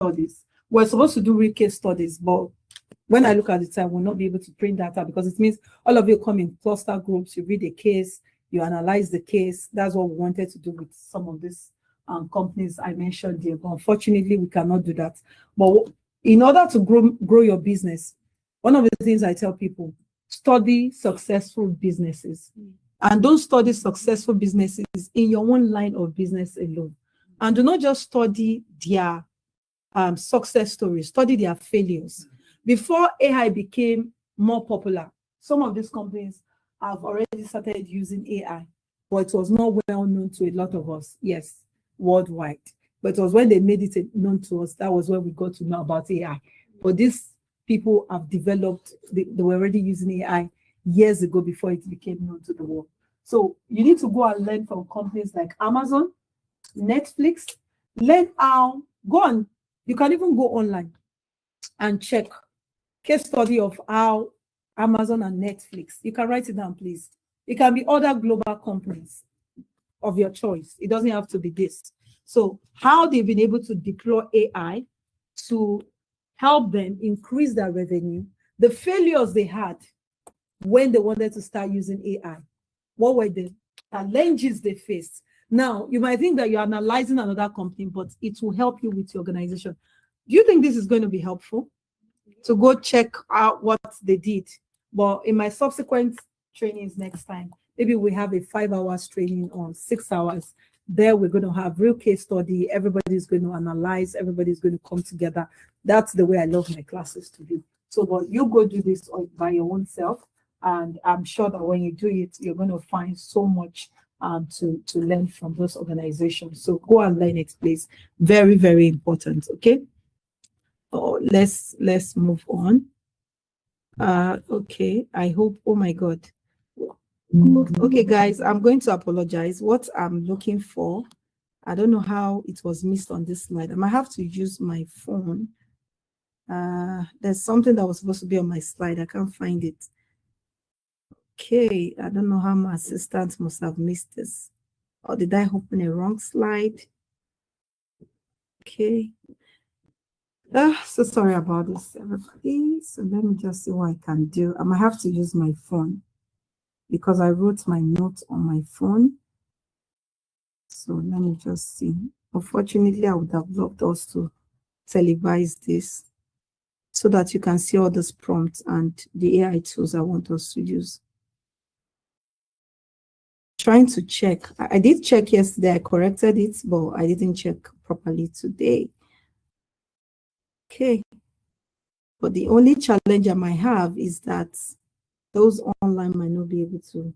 studies. We're supposed to do real case studies, but when I look at the time, we'll not be able to print that out because it means all of you come in cluster groups, you read a case, you analyze the case. That's what we wanted to do with some of these companies I mentioned here. But unfortunately, we cannot do that. But in order to grow your business, one of the things I tell people, study successful businesses. And don't study successful businesses in your own line of business alone. And do not just study their success stories, study their failures. Before AI became more popular, some of these companies have already started using AI, but it was not well known to a lot of us, yes, worldwide. But it was when they made it known to us, that was when we got to know about AI. But these people have developed, they were already using AI years ago before it became known to the world. So you need to go and learn from companies like Amazon, Netflix, learn how, go on, you can even go online and check case study of how Amazon and Netflix, you can write it down, please. It can be other global companies of your choice. It doesn't have to be this. So how they've been able to deploy AI to help them increase their revenue, the failures they had when they wanted to start using AI, what were the challenges they faced? Now, you might think that you're analyzing another company, but it will help you with your organization. Do you think this is going to be helpful? To go check out what they did? But in my subsequent trainings next time, maybe we have a 5 hours training on 6 hours. There we're going to have real case study. Everybody's going to analyze. Everybody's going to come together. That's the way I love my classes to be. So, but you go do this by your own self. And I'm sure that when you do it, you're going to find so much to learn from those organizations. So go and learn it, please. Very, very important. Okay. Oh, let's move on. Okay. I hope. Oh my God. Okay, guys. I'm going to apologize. What I'm looking for, I don't know how it was missed on this slide. I might have to use my phone. There's something that was supposed to be on my slide. I can't find it. Okay, I don't know how my assistant must have missed this. Or did I open a wrong slide? Okay. So sorry about this, everybody. So let me just see what I can do. I might have to use my phone because I wrote my notes on my phone. So let me just see. Unfortunately, I would have loved us to televise this so that you can see all these prompts and the AI tools I want us to use. Trying to check. I did check yesterday. I corrected it, but I didn't check properly today. Okay. But the only challenge I might have is that those online might not be able to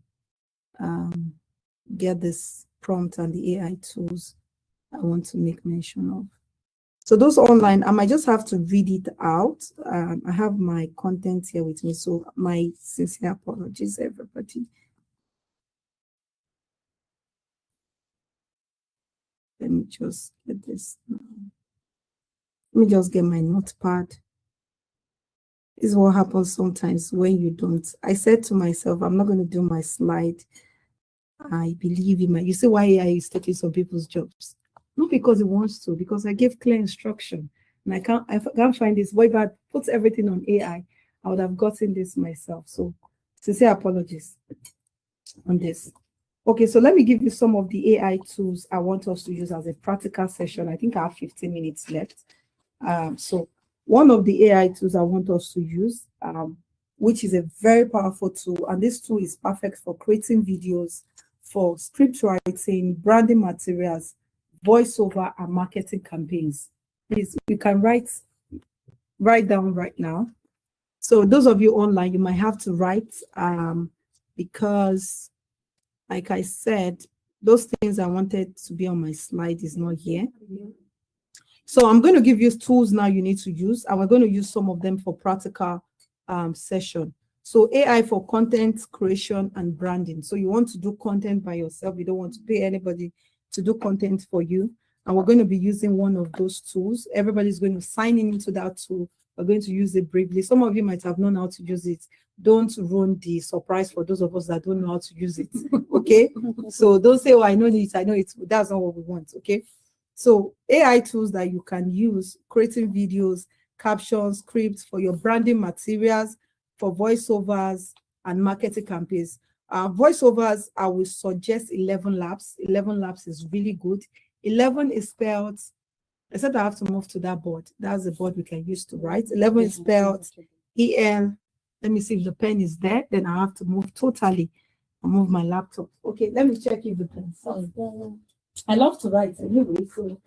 get this prompt and the AI tools I want to make mention of. So those online, I might just have to read it out. I have my content here with me, so my sincere apologies, everybody. Let me just get this now. Let me just get my notepad. This is what happens sometimes when you don't. I said to myself, I'm not going to do my slide. I believe in my, you see why AI is taking some people's jobs? Not because it wants to, because I give clear instruction. And I can't find this. But if I put everything on AI, I would have gotten this myself. So sincere apologies on this. Okay, so let me give you some of the AI tools I want us to use as a practical session. I think I have 15 minutes left. So one of the AI tools I want us to use, which is a very powerful tool, and this tool is perfect for creating videos, for script writing, branding materials, voiceover, and marketing campaigns. Please, you can write down right now. So those of you online, you might have to write because, like I said, those things I wanted to be on my slide is not here. So I'm going to give you tools now you need to use, and we're going to use some of them for practical session. So AI for content creation and branding. So you want to do content by yourself. You don't want to pay anybody to do content for you. And we're going to be using one of those tools. Everybody's going to sign in into that tool. We're going to use it briefly. Some of you might have known how to use it. Don't ruin the surprise for those of us that don't know how to use it. Okay? So don't say, oh, I know it, I know it. That's not what we want. Okay? So AI tools that you can use, creating videos, captions, scripts for your branding materials, for voiceovers and marketing campaigns. Voiceovers, I will suggest 11 Labs. 11 Labs is really good. 11 is spelled, except I have to move to that board. That's the board we can use to write. 11 is spelled EL. Let me see if the pen is there. Then I have to move totally. I'll move my laptop. Okay, let me check if the pen is there. I love to write anyway, so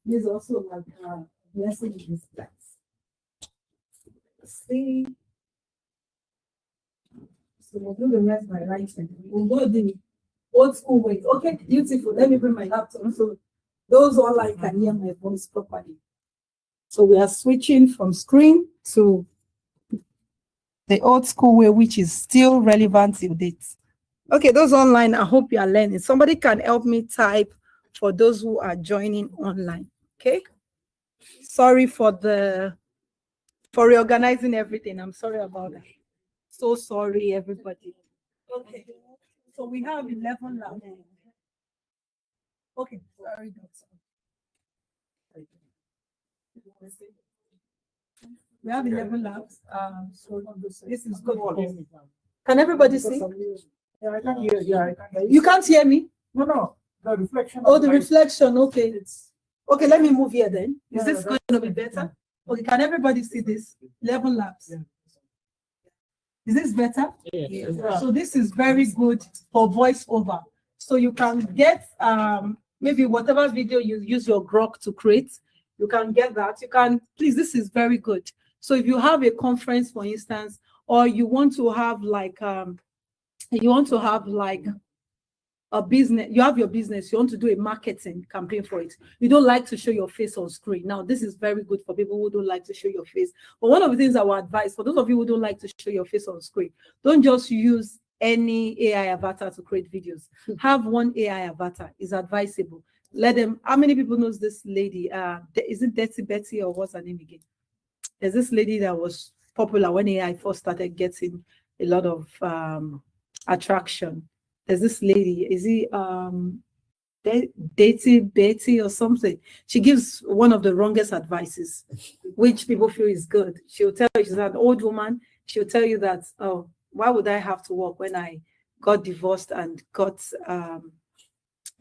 this is also like a blessing in disguise. See, so we'll do the rest by writing. We'll go the old school way. Okay, beautiful. Let me bring my laptop so those online can hear my voice properly. So we are switching from screen to the old school way, which is still relevant till date. Okay, those online, I hope you are learning. Somebody can help me type for those who are joining online. Okay. Sorry for reorganizing everything. I'm sorry about that. So sorry, everybody. Okay. So we have 11 labs. Okay. Sorry, doctor. We have 11 labs. So this is good. Can everybody see? Yeah, I can hear you. You can't hear me? No. The reflection. Oh, the reflection. Okay. Okay, let me move here then. Is this Yeah. going to be better? Okay, can everybody see this? 11 labs. Yeah. Is this better? Yeah. So this is very good for voiceover. So you can get maybe whatever video you use your Grok to create, you can get that. You can, please, this is very good. So if you have a conference, for instance, or you want to have like a business, you have your business, you want to do a marketing campaign for it. You don't like to show your face on screen. Now, this is very good for people who don't like to show your face. But one of the things I would advise for those of you who don't like to show your face on screen, don't just use any AI avatar to create videos. Have one AI avatar is advisable. Let them, how many people knows this lady? Is it Dirty Betty or what's her name again? There's this lady that was popular when AI first started getting a lot of attraction. There's this lady, is he Dirty Betty or something? She gives one of the wrongest advices, which people feel is good. She'll tell you, she's an old woman, she'll tell you that, oh, why would I have to work when I got divorced and got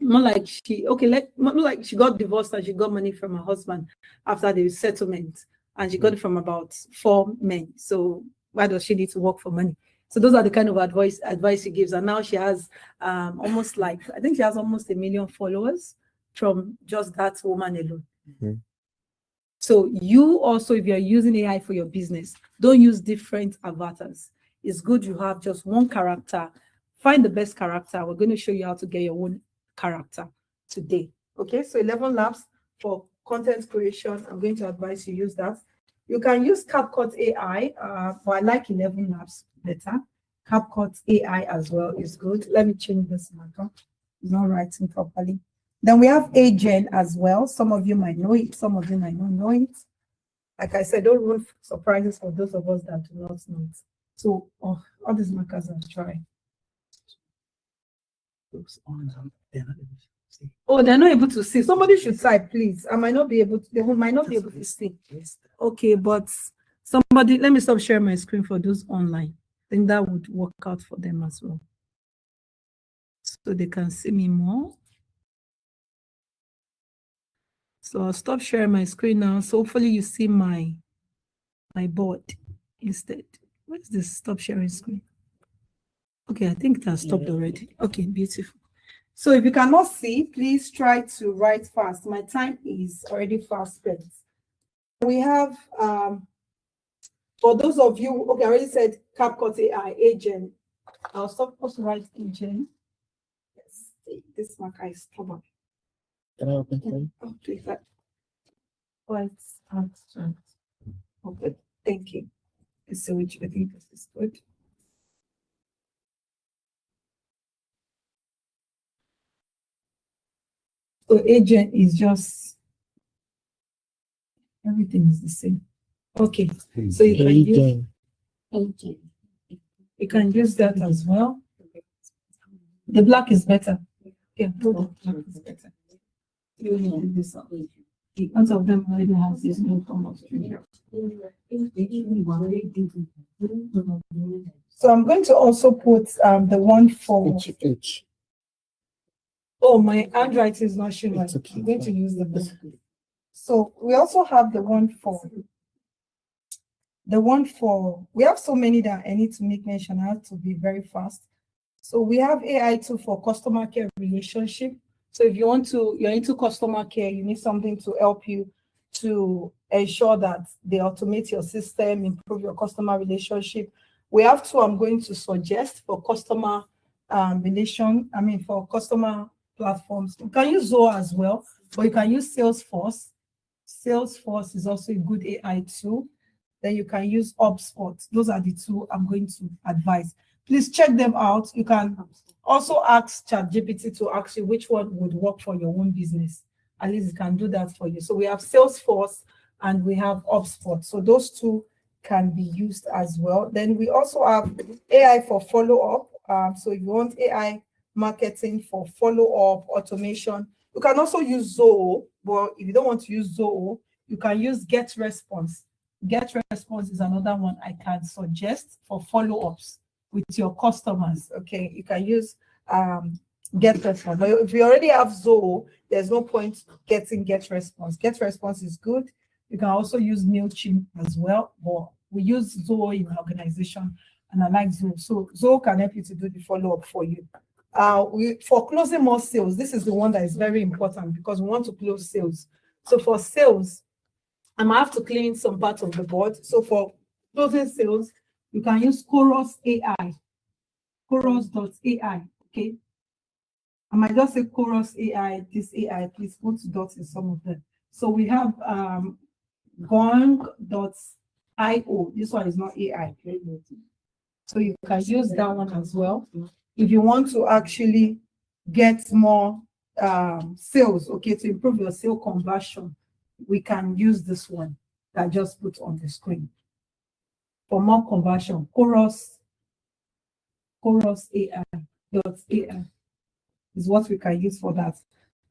not like she got divorced and she got money from her husband after the settlement, and she got it from about 4 men. So why does she need to work for money? So those are the kind of advice she gives. And now she has almost 1 million followers from just that woman alone. Mm-hmm. So you also, if you're using AI for your business, don't use different avatars. It's good you have just one character. Find the best character. We're going to show you how to get your own character today. Okay, so 11 labs for content creation. I'm going to advise you use that. You can use CapCut AI, but I like 11 labs better. CapCut AI as well is good. Let me change this marker. It's not writing properly. Then we have Agent as well. Some of you might know it. Some of you might not know it. Like I said, don't ruin surprises for those of us that do not know it. So all these markers are dry. Oh, they're not able to see. Somebody should type, please. I might not be able to. They might not be able to see. Okay, but somebody, let me stop sharing my screen for those online. I think that would work out for them as well, so they can see me more. So I'll stop sharing my screen now. So hopefully you see my board instead. Where's this stop sharing screen? Okay, I think that stopped already. Okay, beautiful. So if you cannot see, please try to write fast. My time is already fast spent. We have, for those of you, okay, I already said CapCut AI, Agent. I'll stop also write Agent. Yes, this marker is stubborn. Can I open it? Oh, please. Okay, thank you. So which I think this is good. So Agent is just, everything is the same. Okay, so you can use that as well. The black is better. Yeah, black is better. Because of them already has this new form of training. So I'm going to also put the one for. H. Oh, my handwriting is not showing. It's okay. I'm going to use the book. So we also have the one for. We have so many that I need to make mention. I have to be very fast. So we have AI tool for customer care relationship. So if you're into customer care, you need something to help you to ensure that they automate your system, improve your customer relationship. We have two I'm going to suggest for customer for customer platforms. You can use Zoho as well, but you can use Salesforce. Salesforce is also a good AI tool. Then you can use HubSpot. Those are the two I'm going to advise. Please check them out. You can also ask ChatGPT to ask you which one would work for your own business. At least it can do that for you. So we have Salesforce and we have HubSpot. So those two can be used as well. Then we also have AI for follow-up. So if you want AI marketing for follow-up, automation, you can also use Zoho. But if you don't want to use Zoho, you can use GetResponse. GetResponse is another one I can suggest for follow-ups with your customers. Okay, you can use GetResponse. But if you already have Zoho, there's no point getting GetResponse. GetResponse is good. You can also use MailChimp as well, but we use Zoho in my organization, and I like Zoho. So Zoho can help you to do the follow-up for you. For closing more sales, this is the one that is very important because we want to close sales. So for sales, I might have to clean some parts of the board. So for closing sales, you can use Chorus AI, Chorus.ai. Okay. I might just say Chorus AI, this AI, please put dots in some of them. So we have Gong.io. This one is not AI. So you can use that one as well. If you want to actually get more sales, okay, to improve your sale conversion, we can use this one that I just put on the screen. For more conversion, Chorus AI.ai is what we can use for that.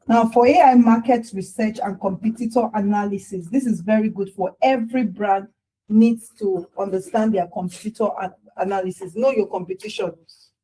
Now, for AI market research and competitor analysis, this is very good for every brand needs to understand their competitor analysis, know your competition.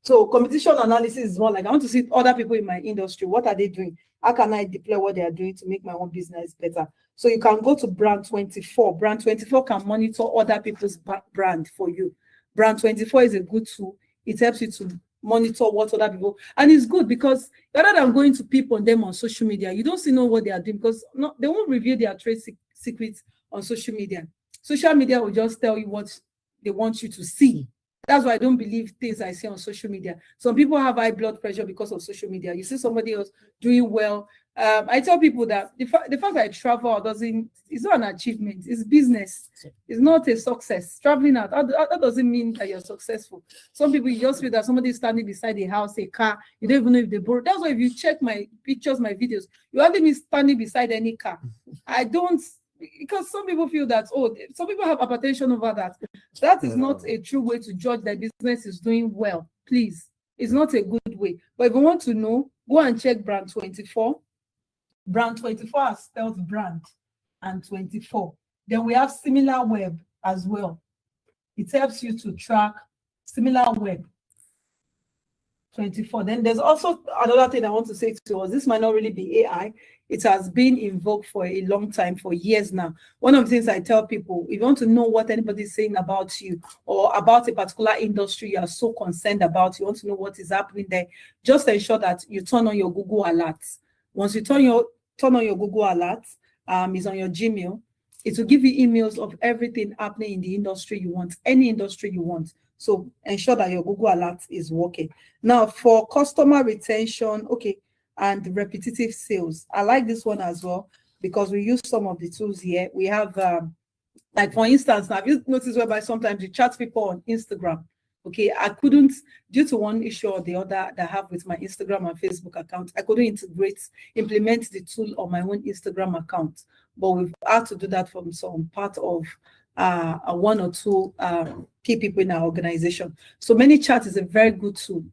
So competition analysis is more like I want to see other people in my industry. What are they doing? How can I deploy what they are doing to make my own business better? So you can go to Brand24. Brand24 can monitor other people's brand for you. Brand24 is a good tool. It helps you to monitor what other people, and it's good because rather than going to peep on them on social media, you don't see know what they are doing because they won't reveal their trade secrets on social media. Social media will just tell you what they want you to see. That's why I don't believe things I see on social media. Some people have high blood pressure because of social media. You see somebody else doing well. I tell people that the fact that I travel it's not an achievement. It's business. It's not a success. Traveling out, that doesn't mean that you're successful. Some people, you just feel that somebody is standing beside a house, a car. You don't even know if they borrow. That's why if you check my pictures, my videos, you hardly me standing beside any car. I don't, because some people feel that, some people have hypertension over that. That is not a true way to judge that business is doing well. Please, it's not a good way. But if you want to know, go and check Brand24. Brand24 has spelled brand and 24. Then we have SimilarWeb as well. It helps you to track SimilarWeb 24. Then there's also another thing I want to say to us. This might not really be AI. It has been invoked for a long time, for years now. One of the things I tell people, if you want to know what anybody's saying about you or about a particular industry you are so concerned about, you want to know what is happening there, just ensure that you turn on your Google Alerts. Once you turn on your Google Alerts, it's on your Gmail, it will give you emails of everything happening in the industry you want, any industry you want. So ensure that your Google Alert is working. Now, for customer retention, okay, and repetitive sales, I like this one as well because we use some of the tools here. We have, like for instance, now have you noticed whereby sometimes you chat people on Instagram? Okay, I couldn't, due to one issue or the other that I have with my Instagram and Facebook account, I couldn't implement the tool on my own Instagram account. But we've had to do that from some part of one or two key people in our organization. So ManyChat is a very good tool.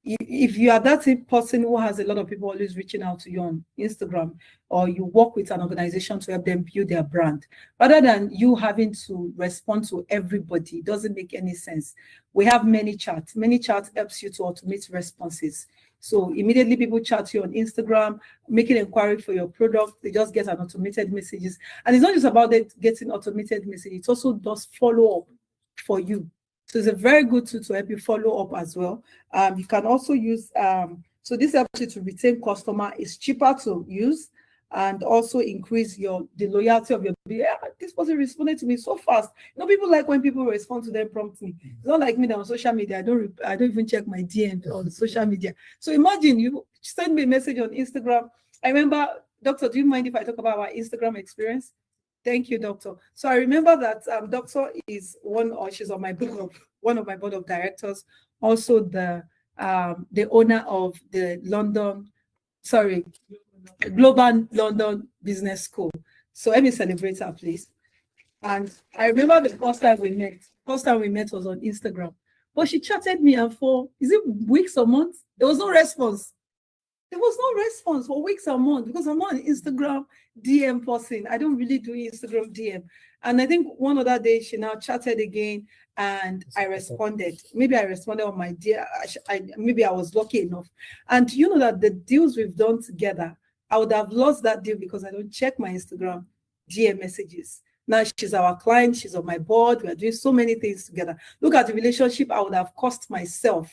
if you are that type of person who has a lot of people always reaching out to you on Instagram, or you work with an organization to help them build their brand, rather than you having to respond to everybody, it doesn't make any sense. We have many chats. Many chats helps you to automate responses. So immediately people chat you on Instagram, making inquiry for your product, they just get an automated messages. And it's not just about it getting automated messages, it also does follow up for you. So it's a very good tool to help you follow up as well. You can also use, so this helps you to retain customer. It's cheaper to use and also increase the loyalty of your, this person responded to me so fast. People like when people respond to them promptly. It's not like me that on social media, I don't even check my DM on social media. So imagine you send me a message on Instagram. I remember, Doctor, do you mind if I talk about our Instagram experience? Thank you, Doctor. So I remember that Doctor is she's on my one of my board of directors, also the owner of the Global London Business School. So let me celebrate her, please. And I remember the first time we met was on Instagram. But she chatted me, and for weeks or months, there was no response. There was no response for weeks or months because I'm not an Instagram DM person. I don't really do Instagram DM. And I think one other day she now chatted again and I responded. Maybe I responded on my dear. Maybe I was lucky enough. And you know that the deals we've done together, I would have lost that deal because I don't check my Instagram DM messages. Now she's our client. She's on my board. We are doing so many things together. Look at the relationship I would have cost myself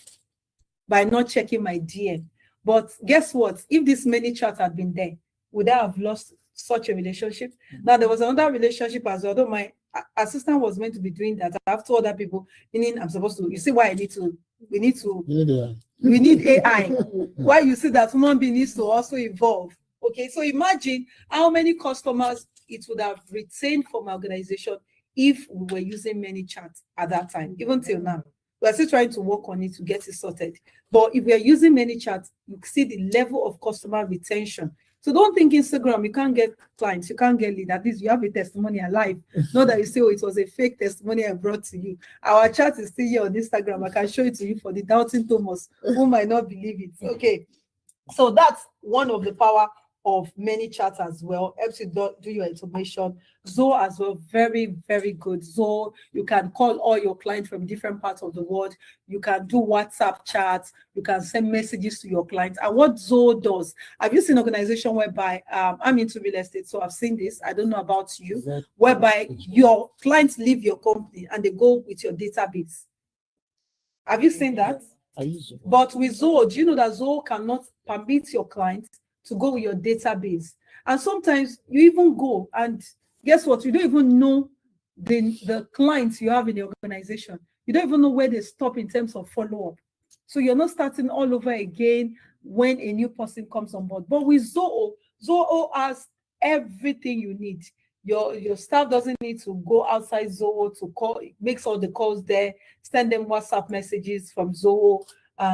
by not checking my DM. But guess what? If this many chats had been there, would I have lost such a relationship? Now, there was another relationship as well. Although my assistant was meant to be doing that, I have two other people, meaning I'm supposed to, you see why we need AI. Why you see that human being needs to also evolve. Okay, so imagine how many customers it would have retained from my organization if we were using many chats at that time, even till now. We're still trying to work on it to get it sorted. But if we're using many chats, you see the level of customer retention. So don't think Instagram, you can't get clients, you can't get leads. At least you have a testimony alive. Not that you say, oh, it was a fake testimony I brought to you. Our chat is still here on Instagram. I can show it to you for the doubting Thomas who might not believe it. Okay. So that's one of the power of many chats as well. Helps you do your automation. Zoho as well, very, very good. Zoho, you can call all your clients from different parts of the world. You can do WhatsApp chats. You can send messages to your clients. And what Zoho does, I've used an organization whereby I'm into real estate, so I've seen this. I don't know about you, whereby your clients leave your company and they go with your database. Have you seen that? But with Zoho, do you know that Zoho cannot permit your clients to go with your database? And sometimes you even go and guess what? You don't even know the clients you have in the organization. You don't even know where they stop in terms of follow-up. So you're not starting all over again when a new person comes on board. But with Zoho, Zoho has everything you need. Your staff doesn't need to go outside Zoho to call. It makes all the calls there. Send them WhatsApp messages from Zoho.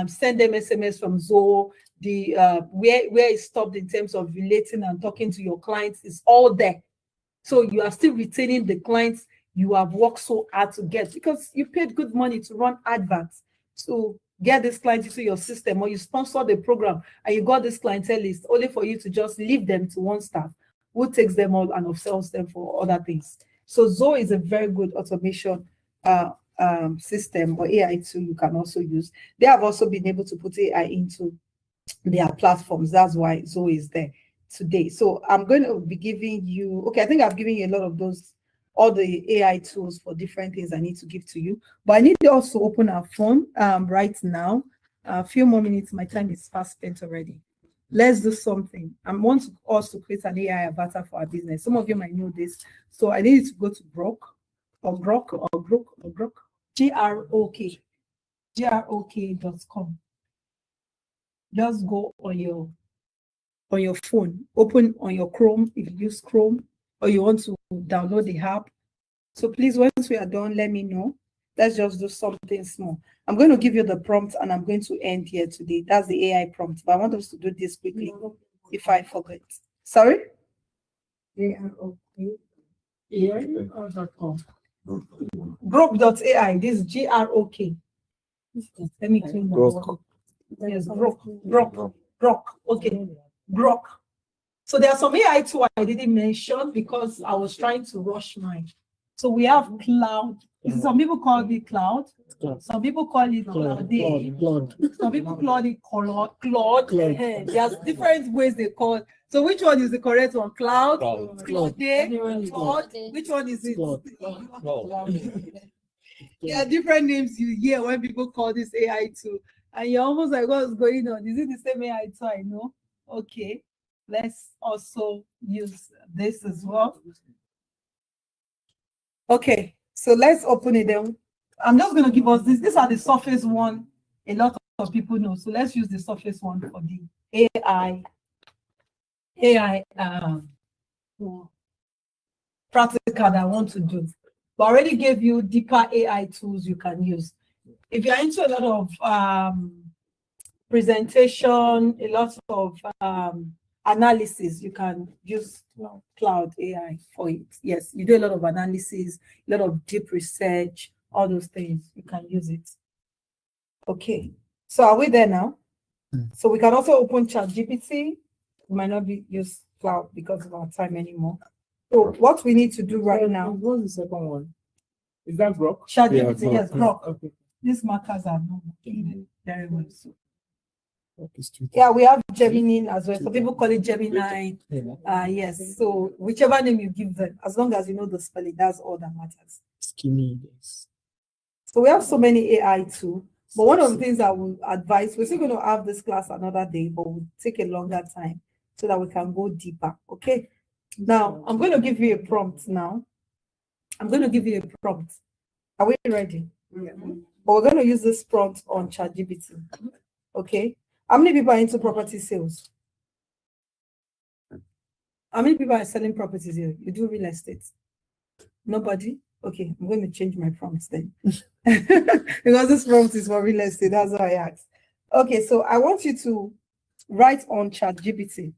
Send them SMS from Zoho. The where it stopped in terms of relating and talking to your clients is all there. So you are still retaining the clients you have worked so hard to get because you paid good money to run adverts to get this client into your system, or you sponsor the program and you got this clientele list only for you to just leave them to one staff who takes them all and upsells them for other things. So Zoho is a very good automation system or AI tool you can also use. They have also been able to put AI into their platforms. That's why Zoho is there today. So I'm going to be giving you, okay, I think I've given you a lot of those, all the AI tools for different things I need to give to you. But I need to also open our phone right now. A few more minutes, my time is fast spent already. Let's do something. I want us to create an AI avatar for our business. Some of you might know this. So I need to go to Grok, grok.com. Just go on your phone, open on your Chrome if you use Chrome, or you want to download the app. So please, once we are done, let me know. Let's just do something small. I'm going to give you the prompt and I'm going to end here today. That's the AI prompt, but I want us to do this quickly if I forget. Sorry? Grok.ai. This is GROK. Let me clean my water. Yes, grok. Okay, grok. So there are some AI too I didn't mention because I was trying to rush mine. So we have cloud. Some people call it cloud. Some people call it cloud. Some people call it Claude. There's different ways they call it. So which one is the correct one? Cloud, Claude, Claude. Which one is it? There are different names you hear when people call this AI too. And you're almost like, what's going on? Is it the same AI too? I know. Okay. Let's also use this as well. Okay, so let's open it then. I'm just going to give us this. These are the surface one a lot of people know. So let's use the surface one for the AI practical that I want to do. But I already gave you deeper AI tools you can use. If you're into a lot of presentation, a lot of analysis, you can use cloud AI for it. Yes, you do a lot of analysis, a lot of deep research, all those things, you can use it. Okay, so are we there now? So we can also open ChatGPT. We might not be use cloud because of our time anymore. So what we need to do right now. What's the second one? Is that Grok? ChatGPT, Yeah, yes, Grok. Okay. These markers are not very well. So. It's Twitter. Yeah, we have Gemini as well. So people call it Gemini. Yes. So whichever name you give them, as long as you know the spelling, that's all that matters. Skinny, yes. So we have so many AI too. But one of the things I will advise, we're still going to have this class another day, but we'll take a longer time so that we can go deeper. Okay. Now I'm going to give you a prompt now. I'm going to give you a prompt. Are we ready? Yeah. But we're going to use this prompt on ChatGPT. Okay. How many people are into property sales? How many people are selling properties here? You do real estate? Nobody? Okay, I'm going to change my prompts then. Because this prompt is for real estate, that's why I asked. Okay, so I want you to write on ChatGPT.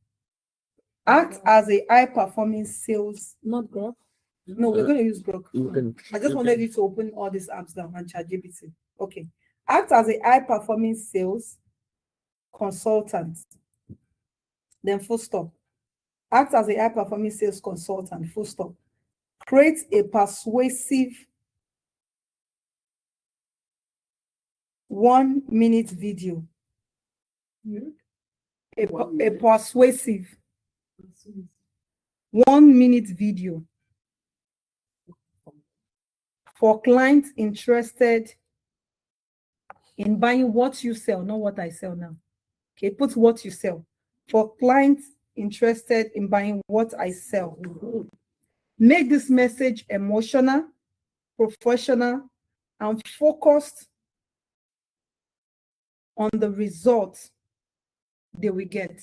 Act as a high-performing sales. Not Grok. No, we're going to use Grok. You can. I just wanted you to open all these apps down on ChatGPT. Okay. Act as a high-performing sales consultant. Then full stop. Act as a high-performing sales consultant, full stop. Create a persuasive 1-minute video. A persuasive 1-minute video for clients interested in buying what you sell, not what I sell now. Okay, put what you sell. For clients interested in buying what I sell. Make this message emotional, professional, and focused on the results they will get.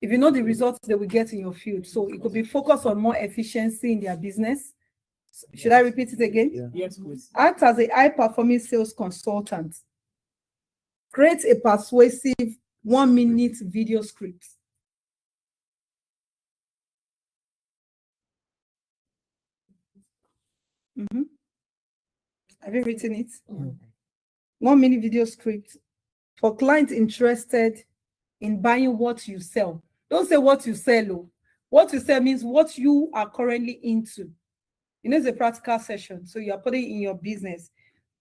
If you know the results they will get in your field, so it could be focused on more efficiency in their business. Should I repeat it again? Yeah. Yes, please. Act as a high-performing sales consultant. Create a persuasive 1-minute video script. Have you written it? 1-minute video script for clients interested in buying what you sell. Don't say what you sell. Oh. What you sell means what you are currently into. You know, it's a practical session, so you are putting in your business.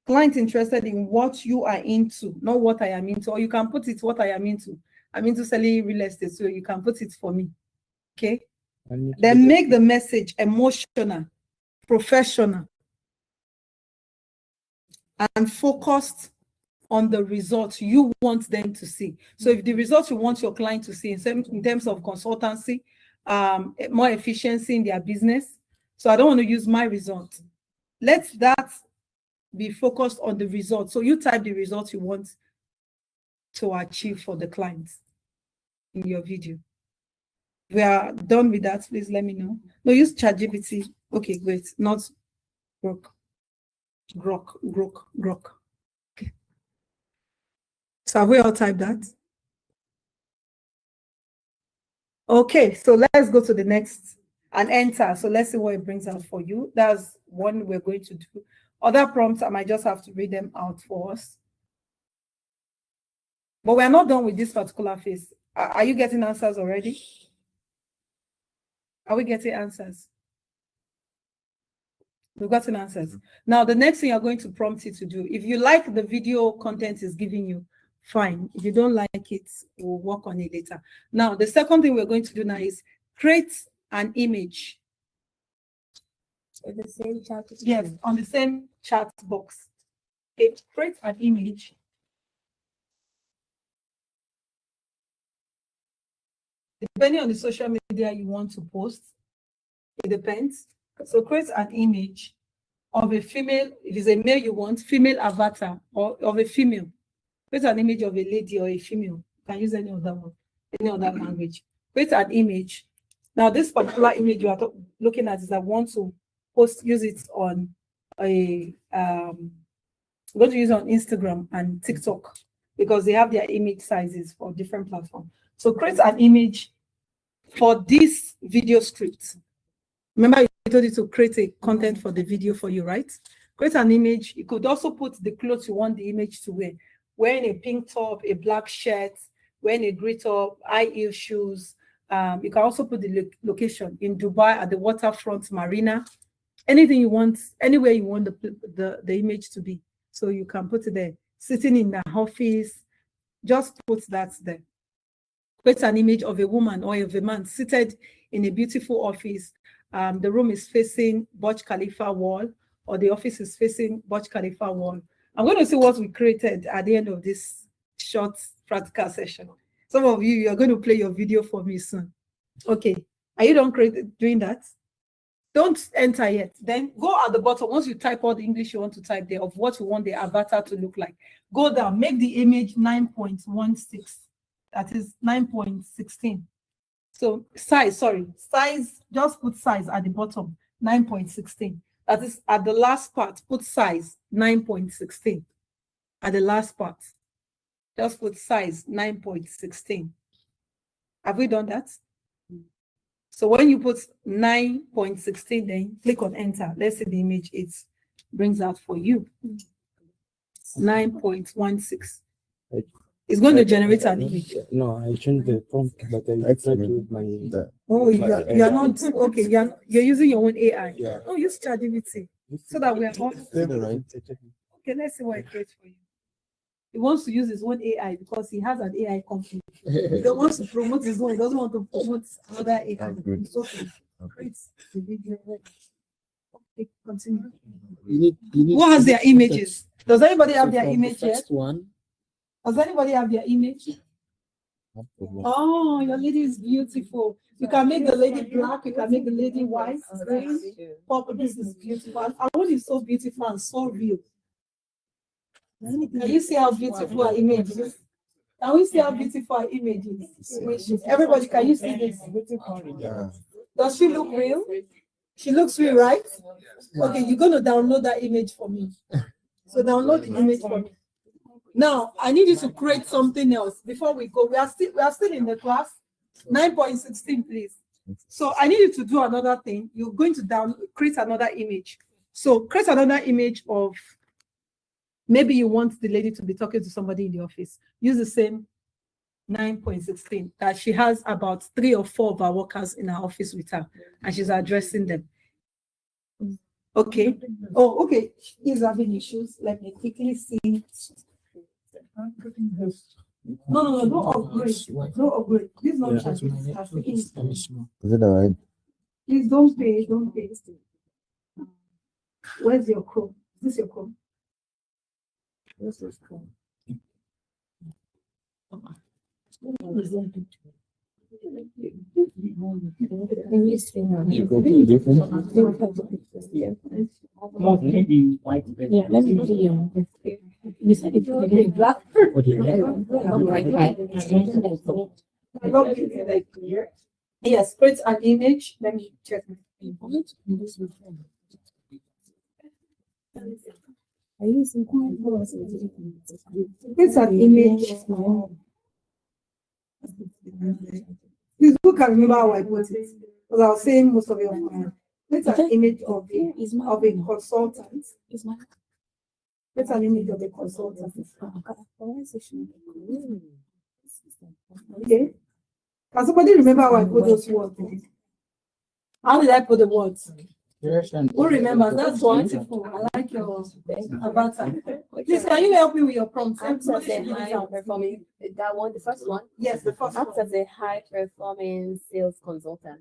Client interested in what you are into, not what I am into. Or you can put it what I am into. I'm into selling real estate, so you can put it for me. Okay? Then make the message emotional, professional, and focused on the results you want them to see. So if the results you want your client to see in terms of consultancy, more efficiency in their business. So I don't want to use my result. Let that be focused on the results. So you type the results you want to achieve for the clients in your video. If we are done with that, please let me know. No, use ChatGPT. Okay, great. Not Grok. Grok. Okay. So have we all typed that? Okay, so let's go to the next and enter. So let's see what it brings out for you. That's one we're going to do. Other prompts, I might just have to read them out for us. But we are not done with this particular phase. Are you getting answers already? Are we getting answers? We've gotten answers. Now, the next thing you're going to prompt it to do, if you like the video content is giving you, fine. If you don't like it, we'll work on it later. Now, the second thing we're going to do now is create an image. In the same chat. Yes, on the same chat box. Okay, create an image. Depending on the social media you want to post, it depends. So create an image of a female, if it's a male you want, female avatar, or of a female. Create an image of a lady or a female. You can use any other one, any other language. Create an image. Now, this particular image you are looking at is I want to use it on a I'm going to use it on Instagram and TikTok because they have their image sizes for different platforms. So create an image for this video script. Remember, I told you to create a content for the video for you, right? Create an image. You could also put the clothes you want the image to wear. Wearing a pink top, a black shirt, wearing a gray top, high heel shoes. You can also put the location in Dubai at the waterfront marina. Anything you want, anywhere you want the image to be. So you can put it there. Sitting in the office, just put that there. Create an image of a woman or of a man seated in a beautiful office. The room is facing Burj Khalifa wall, or the office is facing Burj Khalifa wall. I'm going to see what we created at the end of this short practical session. Some of you are going to play your video for me soon. Okay, are you done doing that? Don't enter yet. Then go at the bottom. Once you type all the English you want to type there of what you want the avatar to look like, go down, make the image 9.16. That is 9.16. So size, just put size at the bottom, 9.16. That is at the last part, put size, 9.16. At the last part, just put size, 9.16. Have we done that? So when you put 9.16, then click on enter. Let's see the image it brings out for you. 9.16. It's going to generate an image. No, I changed the prompt, but I tried to use my. Oh, you're not okay. You're using your own AI. Yeah. Oh, use ChatGPT so that we are all Right. okay. Let's see what it creates for you. He wants to use his own AI because he has an AI company. He don't want to promote his own. He doesn't want to promote other AI. It's okay. Create the video. Okay, continue. You need Who has their images? Does anybody have their image yet? First one. Does anybody have their image? Oh, your lady is beautiful. You can make the lady black. You can make the lady white. Green, purple. This is beautiful. And our own is so beautiful and so real. Can you see how beautiful our image is? Can we see how beautiful our image is? Everybody, can you see this? Does she look real? She looks real, right? Okay, you're going to download that image for me. So download the image for me. Now, I need you to create something else before we go. We are still in the class. 9.16, please. So I need you to do another thing. You're going to create another image. So create another image of, maybe you want the lady to be talking to somebody in the office. Use the same 9.16 that she has about 3 or 4 of our workers in her office with her, and she's addressing them. Okay. Oh, okay. He's having issues. Let me quickly see. No, don't upgrade. Don't upgrade. Please don't charge me. Is it all right? Please don't pay. Don't pay. Where's your Chrome? Is this your Chrome? Where's this Chrome? You go to a different. Yeah, let me see you. You said it's getting black. Yes, create an image. Let me check. It's an image. Please look and remember how I put it. Because I was saying most of your it's an image of a consultant. It's an image of a consultant. Okay. Can somebody remember how I put those words? How did I put the words? Yes, and Who remembers? That's wonderful. I like your avatar. Please, can you help me with your prompts? Acts as a high performing, that one, the first one. Yes, the first Acts one. as a high performing sales consultant.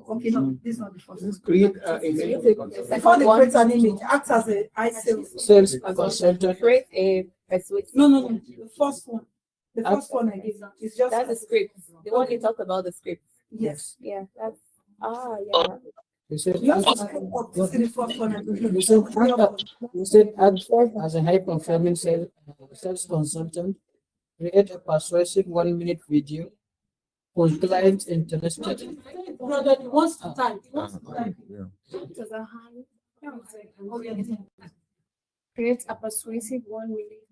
Okay, no, this one the first one. Create a image. Before they create an image, act as a high sales. sales consultant. Create a persuasive. No. The first one. The first one I gave you. It's just That's the script. The one you talked about the script. yes. Yeah, that's yeah. You said You have to scroll up to see the first one. you said act as a high performing sales consultant. Create a persuasive 1-minute video for clients interested. Brother, he wants to type. He wants to type. Act as a high. Create a persuasive 1 minute.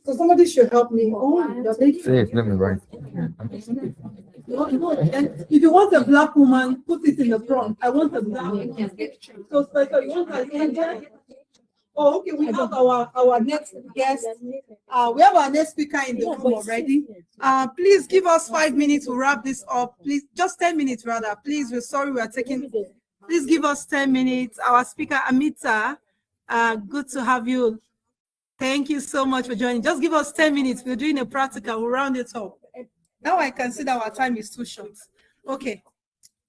So somebody should help me. Oh, you're taking. Say let me write. And if you want a black woman, put it in the front. I want a black woman. So special. You want an Indian? Oh, okay. We have our next guest. We have our next speaker in the room already. Please give us 5 minutes to wrap this up. Please, just 10 minutes rather. Please, we're sorry we are taking. Please give us 10 minutes. Our speaker Amita, good to have you. Thank you so much for joining. Just give us 10 minutes. We're doing a practical. We'll round it up. Now I can see that our time is too short. Okay,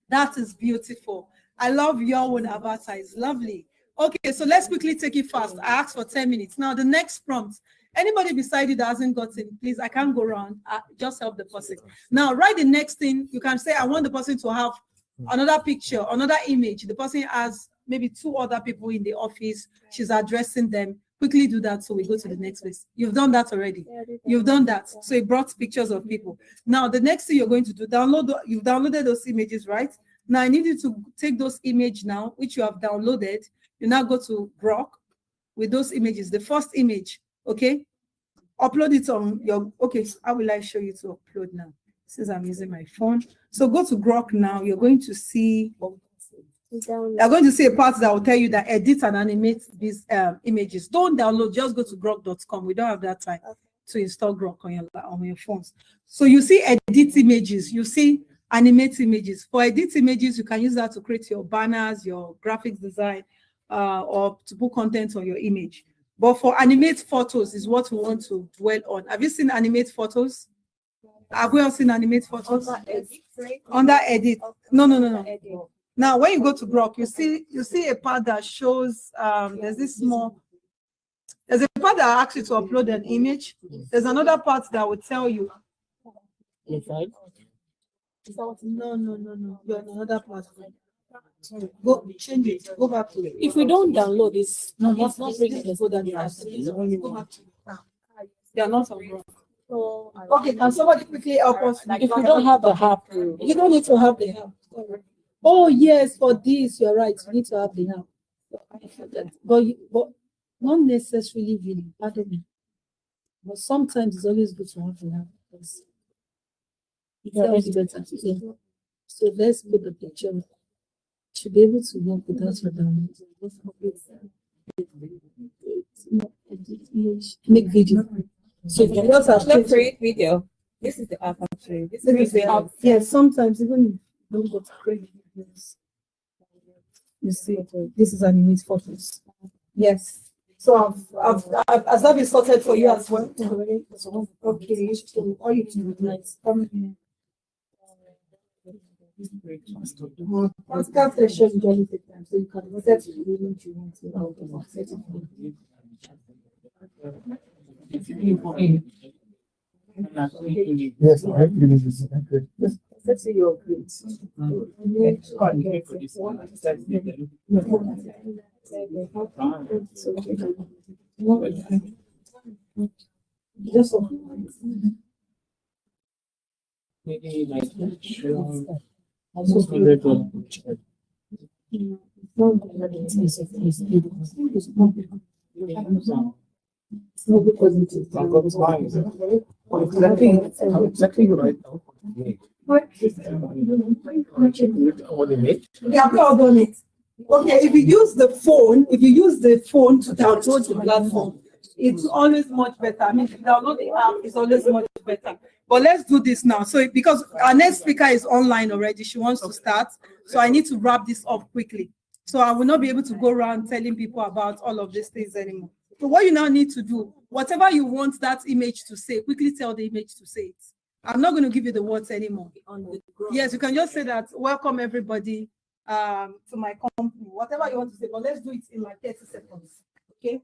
that is beautiful. I love your own avatar. It's lovely. Okay, so let's quickly take it fast. I asked for 10 minutes. Now the next prompt. Anybody beside you that hasn't gotten, please, I can't go around. Just help the person. Now write the next thing. You can say, I want the person to have another picture, another image. The person has maybe 2 other people in the office. She's addressing them. Quickly do that so we go to the next place. You've done that already. You've done that. So it brought pictures of people. Now the next thing you're going to do, you've downloaded those images, right? Now I need you to take those images now, which you have downloaded. You now go to Grok with those images. The first image, okay? Upload it on your, okay, how will I show you to upload now? Since I'm using my phone. So go to Grok now. You're going to see a part that will tell you that edit and animate these images. Don't download, just go to grok.com. We don't have that time to install Grok on your phones. So you see edit images, you see animate images. For edit images, you can use that to create your banners, your graphics design, or to put content on your image. But for animate photos is what we want to dwell on. Have you seen animate photos? Have we all seen animate photos? Under edit. No. Now, when you go to Grok, you see a part that shows there's a part that asks you to upload an image. There's another part that will tell you. No. You're on another platform. Go change it. Go back to it. If we don't download this, No, it's not bringing the go down. Go back to it. They are not on Grok. Okay, can somebody quickly help us? if we don't have the app, You don't need to have the app. Oh yes, for this you're right. You need to have the app. But not necessarily really. Pardon me. But sometimes it's always good to have the app because it helps better. Yeah. So let's put the picture. Should be able to work without your download. Make video. So you can just have Let's create video. This is the app actually. This is the app. yes, sometimes even don't go to create videos. You see, this is animate photos. Yes. So has that been sorted for you as well? Okay. So all you do is come here. Pascal session during the time, so you can set the image you want to set it. Yes, I have images. Let's say you're great. Just Maybe like no, because it is exactly right now. What they make? they have all done it. Okay, if you use the phone to download the platform, It's always much better. I mean, if you download the app, it's always much better. But let's do this now. So because our next speaker is online already, she wants to start. So I need to wrap this up quickly. So I will not be able to go around telling people about all of these things anymore. So what you now need to do, whatever you want that image to say, quickly tell the image to say it. I'm not going to give you the words anymore. Yes, you can just say that, welcome everybody to my company, whatever you want to say, but let's do it in like 30 seconds. Okay?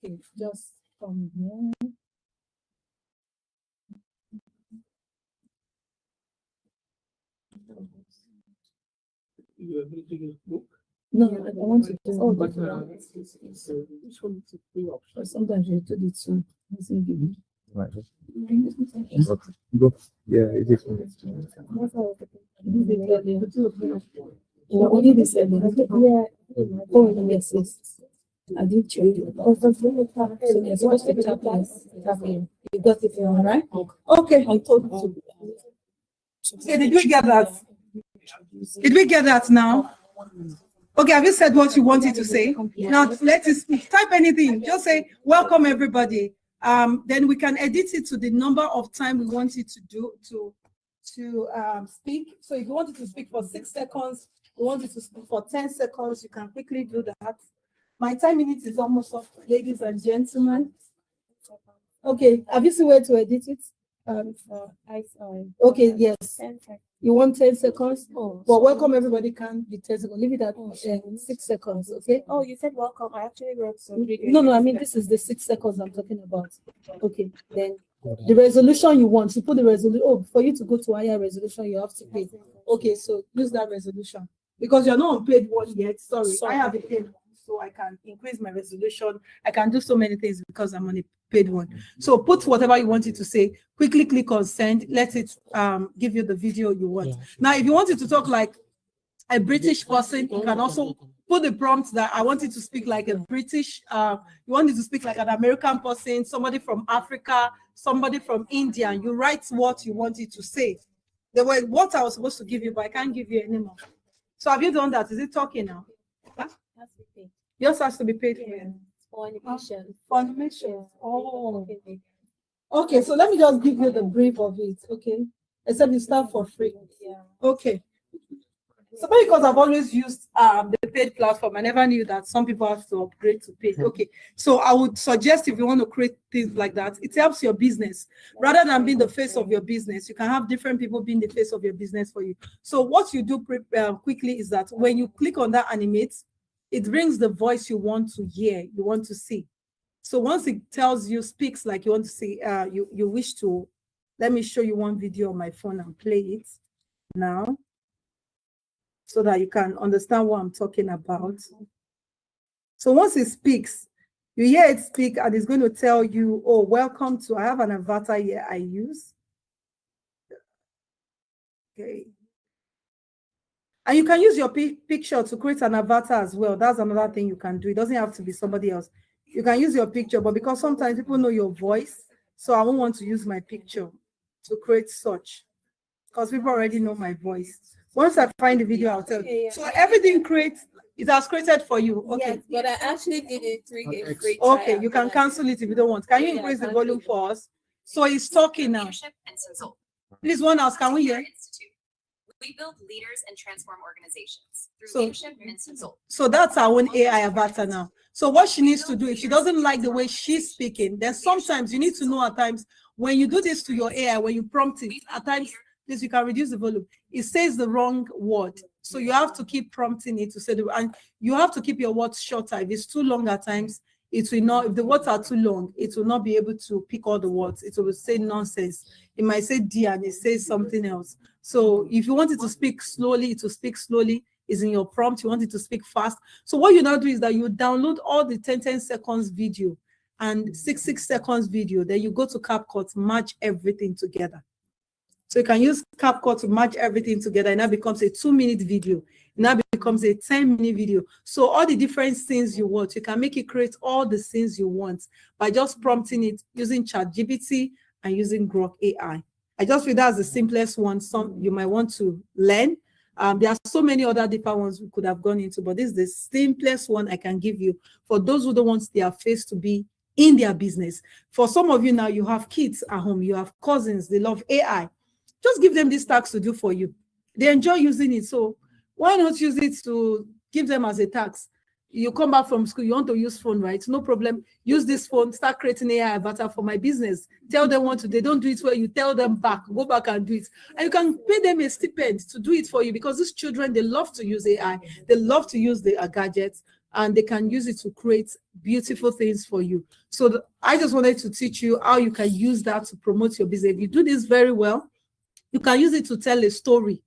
Okay, just come here. You able to use book? No, I want to do. Oh, But but which one is a free option? sometimes you do it too. Doesn't give you. Right. Go. Yeah, it is. Only this yeah. Oh, yes, yes. I did check it. So you're supposed to tap yes. Tap in. You got it all right? Okay. I told you. Okay, did we get that? Did we get that now? Okay, have you said what you wanted to say? Now let us type anything. Just say welcome everybody. Then we can edit it to the number of time we want it to do to speak. So if you wanted to speak for 6 seconds, you wanted to speak for 10 seconds, you can quickly do that. My 10 minutes is almost up, ladies and gentlemen. Okay, have you seen where to edit it? Okay, yes. You want 10 seconds? Oh, but welcome everybody can be 10 seconds. Leave it at 6 seconds, okay? Oh, you said welcome. I actually wrote some. No, I mean, this is the 6 seconds I'm talking about. Okay, then the resolution you want, you put the resolution. Oh, for you to go to higher resolution, you have to pay. Okay, so use that resolution. Because you're not on paid one yet. Sorry, I have a paid one, so I can increase my resolution. I can do so many things because I'm on a paid one. So put whatever you want it to say, quickly click on send, let it give you the video you want. Now, if you want it to talk like a British person, you can also put the prompt that I want it to speak like a British, you want it to speak like an American person, somebody from Africa, somebody from India. You write what you want it to say. There were what I was supposed to give you, but I can't give you anymore. So have you done that? Is it talking now? Huh? Yours has to be paid for. For animation. Oh. Okay, so let me just give you the brief of it, okay? Except you start for free. Yeah. Okay. So because I've always used the paid platform, I never knew that some people have to upgrade to paid. Okay, so I would suggest if you want to create things like that, it helps your business. Rather than being the face of your business, you can have different people being the face of your business for you. So what you do quickly is that when you click on that animate, it brings the voice you want to hear, you want to see. So once it tells you, speaks like you want to see, you wish to, let me show you one video on my phone and play it now, so that you can understand what I'm talking about. So once it speaks, you hear it speak and it's going to tell you, oh, welcome to, I have an avatar here I use. Okay. And you can use your picture to create an avatar as well. That's another thing you can do. It doesn't have to be somebody else. You can use your picture, but because sometimes people know your voice, so I won't want to use my picture to create such, because people already know my voice. Once I find the video, I'll tell you. So everything it has created for you. Okay. Yes, but I actually did it 3 days free. Okay, you can cancel it if you don't want. Can you increase the volume for us? So he's talking now. Please, one else, can we hear? We build leaders and transform organizations through So- leadership and consult. So that's our own AI avatar now. So what she needs to do, if she doesn't like the way she's speaking, then sometimes you need to know at times when you do this to your AI, when you prompt it, at times, please, you can reduce the volume. It says the wrong word. So you have to keep prompting it to say and you have to keep your words shorter. If it's too long at times, it will not, if the words are too long, it will not be able to pick all the words. It will say nonsense. It might say D and it says something else. So if you want it to speak slowly, it will speak slowly. Is in your prompt. You want it to speak fast. So what you now do is that you download all the 10 seconds video and 6 seconds video. Then you go to CapCut, match everything together. So you can use CapCut to match everything together, and that becomes a 2-minute video. And that becomes a 10-minute video. So all the different scenes you want, you can make it create all the scenes you want by just prompting it using ChatGPT and using Grok AI. I just feel that's the simplest one. Some you might want to learn. There are so many other different ones we could have gone into, but this is the simplest one I can give you for those who don't want their face to be in their business. For some of you now, you have kids at home, you have cousins, they love AI. Just give them this task to do for you. They enjoy using it, so why not use it to give them as a task? You come back from school, you want to use phone, right? No problem. Use this phone, start creating AI avatar for my business. Tell them what to, they don't do it where you tell them back, go back and do it. And you can pay them a stipend to do it for you, because these children, they love to use AI. They love to use the gadgets, and they can use it to create beautiful things for you. So I just wanted to teach you how you can use that to promote your business. If you do this very well, you can use it to tell a story.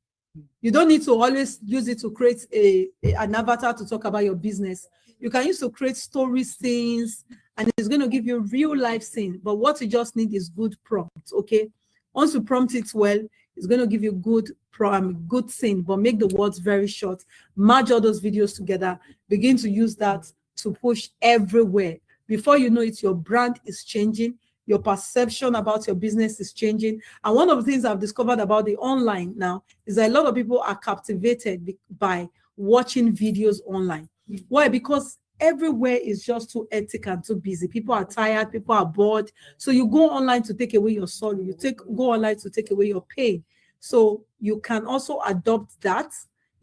You don't need to always use it to create an avatar to talk about your business. You can use to create story scenes, and it's going to give you real life scenes. But what you just need is good prompts, okay? Once you prompt it well, it's going to give you good scene, but make the words very short. Merge all those videos together. Begin to use that to push everywhere. Before you know it, your brand is changing. Your perception about your business is changing. And one of the things I've discovered about the online now is that a lot of people are captivated by watching videos online. Why? Because everywhere is just too hectic and too busy. People are tired, people are bored. So you go online to take away your sorrow. Go online to take away your pain. So you can also adopt that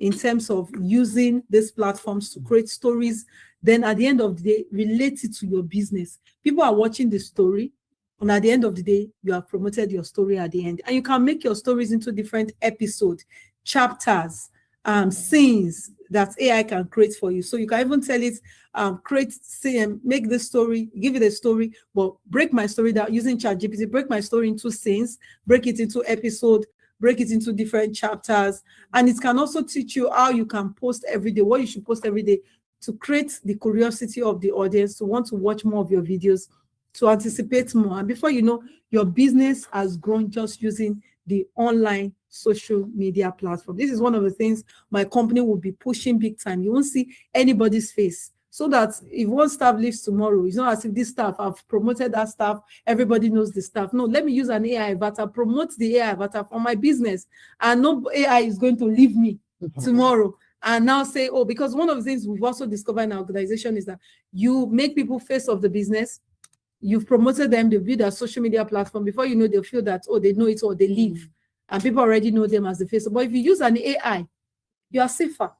in terms of using these platforms to create stories. Then at the end of the day, relate it to your business. People are watching the story, and at the end of the day, you have promoted your story at the end. And you can make your stories into different episodes, chapters, scenes that AI can create for you. So you can even tell it, make the story, give it a story, but break my story down using ChatGPT, break my story into scenes, break it into episodes, break it into different chapters. And it can also teach you how you can post every day, what you should post every day to create the curiosity of the audience to want to watch more of your videos, to anticipate more. And before you know, your business has grown just using the online social media platform. This is one of the things my company will be pushing big time. You won't see anybody's face, so that if one staff leaves tomorrow, it's not as if this staff, I've promoted that staff, everybody knows the staff. No, let me use an AI avatar, promote the AI avatar for my business, and no AI is going to leave me tomorrow and now say, oh, because one of the things we've also discovered in our organization is that you make people face of the business. You've promoted them, they build a social media platform. Before you know, they'll feel that, oh, they know it or they leave. And people already know them as the face. But if you use an AI, you are safer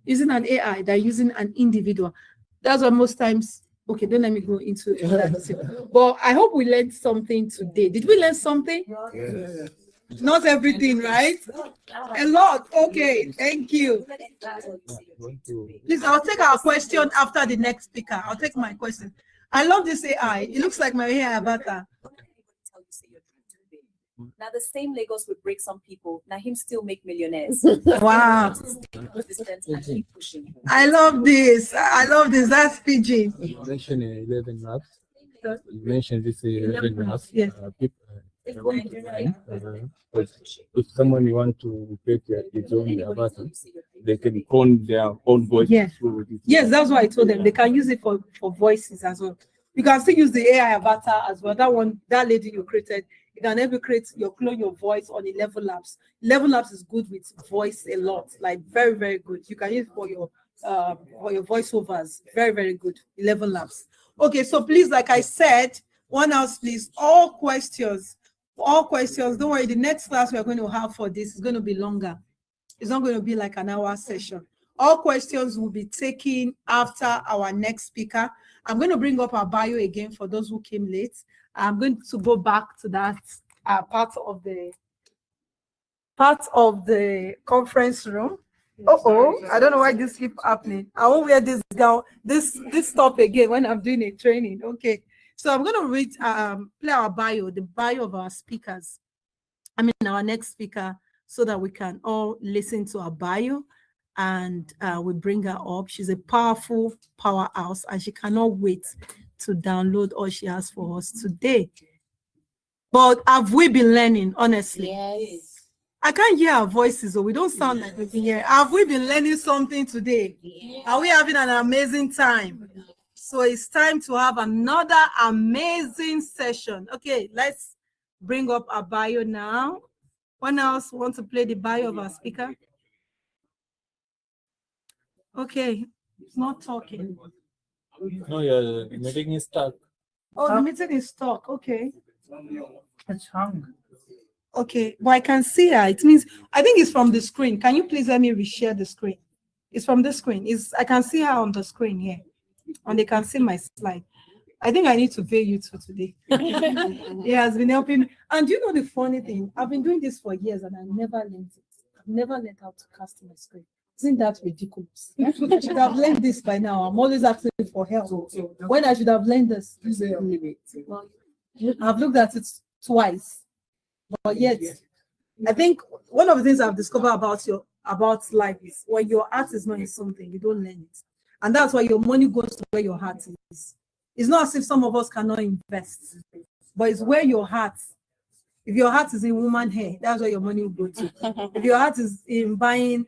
using an AI than using an individual. That's why most times, okay, don't let me go into that. But I hope we learned something today. Did we learn something? Yeah. Not everything, right? A lot. Okay, thank you. Please, I'll take our question after the next speaker. I'll take my question. I love this AI. It looks like my AI avatar. Now the same Lagos would break some people. Now him still make millionaires. Wow. I love this. I love this. That's PG. You mentioned 11 labs. You mentioned this 11 labs. Yes. If someone want to create his own avatar, they can clone their own voice. Yeah. Through this. Yes, that's what I told them. They can use it for voices as well. You can still use the AI avatar as well. That one, that lady you created, you can ever clone your voice on 11 Labs. 11 Labs is good with voice a lot, like very, very good. You can use it for your voiceovers. Very, very good. 11 Labs. Okay, so please, like I said, one house, please. All questions. Don't worry. The next class we're going to have for this is going to be longer. It's not going to be like an hour session. All questions will be taken after our next speaker. I'm going to bring up our bio again for those who came late. I'm going to go back to that part of the conference room. I don't know why this keeps happening. I won't wear this gown, this top again when I'm doing a training. Okay, so I'm going to play our bio, the bio of our speakers. Our next speaker, so that we can all listen to our bio. And we bring her up. She's a powerful powerhouse, and she cannot wait to download all she has for us today. But have we been learning, honestly? Yes. I can't hear our voices, so we don't sound like we've been here. Have we been learning something today? Yes. Are we having an amazing time? So it's time to have another amazing session. Okay, let's bring up our bio now. One else want to play the bio of our speaker? Okay, it's not talking. No, your meeting is stuck. Oh, the meeting is stuck. Okay. It's hung. Okay, but I can see her. It means I think it's from the screen. Can you please let me reshare the screen? It's from the screen. I can see her on the screen here, and they can see my slide. I think I need to pay you two today. He has been helping me. And you know the funny thing? I've been doing this for years and I never learned it. I've never learned how to cast my screen. Isn't that ridiculous? I should have learned this by now. I'm always asking for help. When I should have learned this. I've looked at it twice. But yet, I think one of the things I've discovered about life is when your heart is not in something, you don't learn it. And that's why your money goes to where your heart is. It's not as if some of us cannot invest, but it's where your heart. If your heart is in woman hair, that's where your money will go to. If your heart is in buying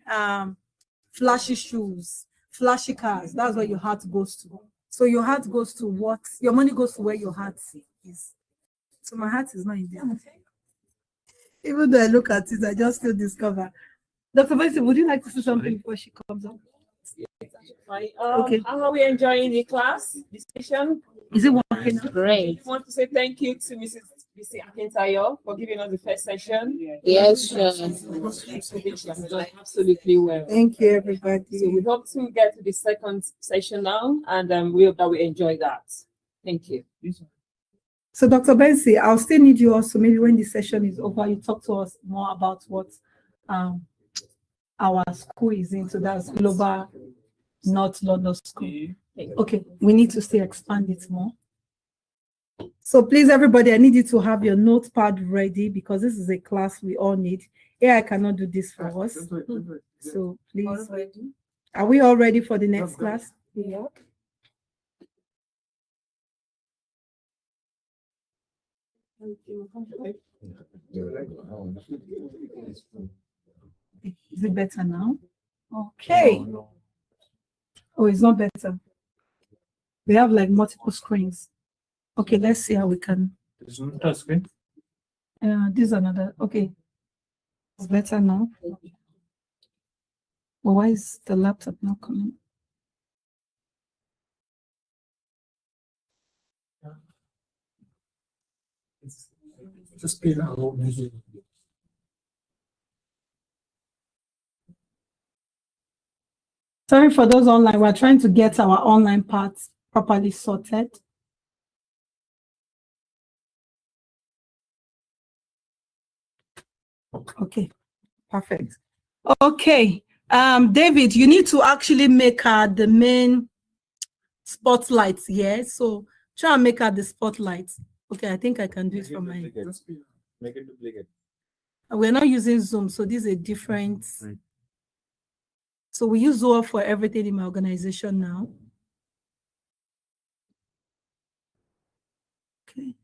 flashy shoes, flashy cars, that's where your heart goes to. So your heart goes to what? Your money goes to where your heart is. So my heart is not in there. Even though I look at it, I just still discover. Dr. Bessie, would you like to say something before she comes up? Right. Okay. How are we enjoying the class, the session? Is it working? Great. I want to say thank you to Mrs. Bisi Akintayo for giving us the first session. Yes, She has done absolutely well. Thank you, everybody. So we hope to get to the second session now, and we hope that we enjoy that. Thank you. So, Dr. Bensi, I'll still need you also, maybe when the session is over, you talk to us more about what our school is into. That's Global North London School. Okay, we need to still expand it more. So please, everybody, I need you to have your notepad ready because this is a class we all need. Here, I cannot do this for us. So please, are we all ready for the next class? yeah. Is it better now? Okay. Oh, it's not better. We have like multiple screens. Okay, let's see how we can. There's no touch screen. This is another. Okay, it's better now. Well, why is the laptop not coming? Just be now. Sorry for those online. We're trying to get our online parts properly sorted. Okay, perfect. Okay, David, you need to actually make her the main spotlight. Yeah, so try and make her the spotlight. Okay, I think I can do it from my. Make it duplicate. We're not using Zoom, so this is a different. Right. So we use Zoom for everything in my organization now. Okay.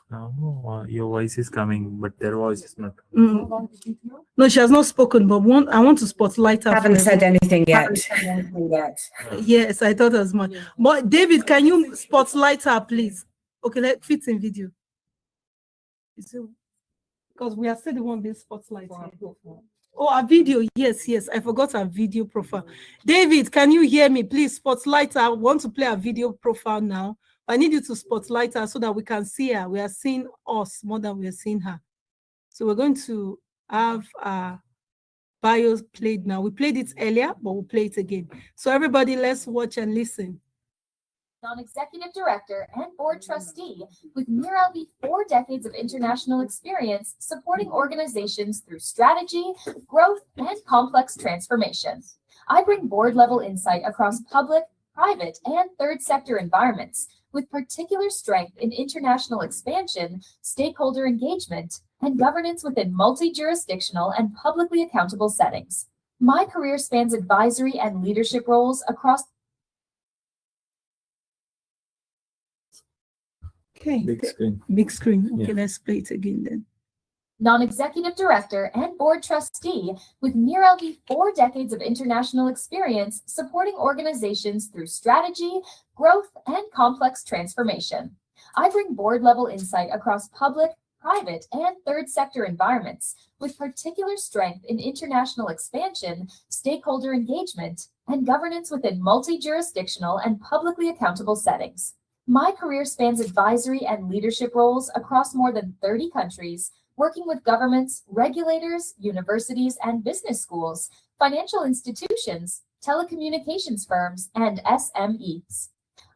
Now your voice is coming, but their voice is not. No, she has not spoken, but I want to spotlight her. Haven't said anything yet. Yes, I thought as much. But David, can you spotlight her, please? Okay, let fit in video. Because we are still the one being spotlighted. Oh, a video. Yes, yes. I forgot our video profile. David, can you hear me? Please spotlight her. I want to play a video profile now. I need you to spotlight her so that we can see her. We are seeing us more than we are seeing her. So we're going to have our bios played now. We played it earlier, but we'll play it again. So everybody, let's watch and listen. Non-executive director and board trustee with nearly 4 decades of international experience supporting organizations through strategy, growth, and complex transformation. I bring board-level insight across public, private, and third sector environments, with particular strength in international expansion, stakeholder engagement, and governance within multi-jurisdictional and publicly accountable settings. My career spans advisory and leadership roles across. Okay. Big screen. Big screen. Okay, Yeah. let's play it again then. Non-executive director and board trustee with nearly 4 decades of international experience supporting organizations through strategy, growth, and complex transformation. I bring board-level insight across public, private and third sector environments, with particular strength in international expansion, stakeholder engagement, and governance within multi-jurisdictional and publicly accountable settings. My career spans advisory and leadership roles across more than 30 countries, working with governments, regulators, universities and business schools, financial institutions, telecommunications firms, and SMEs.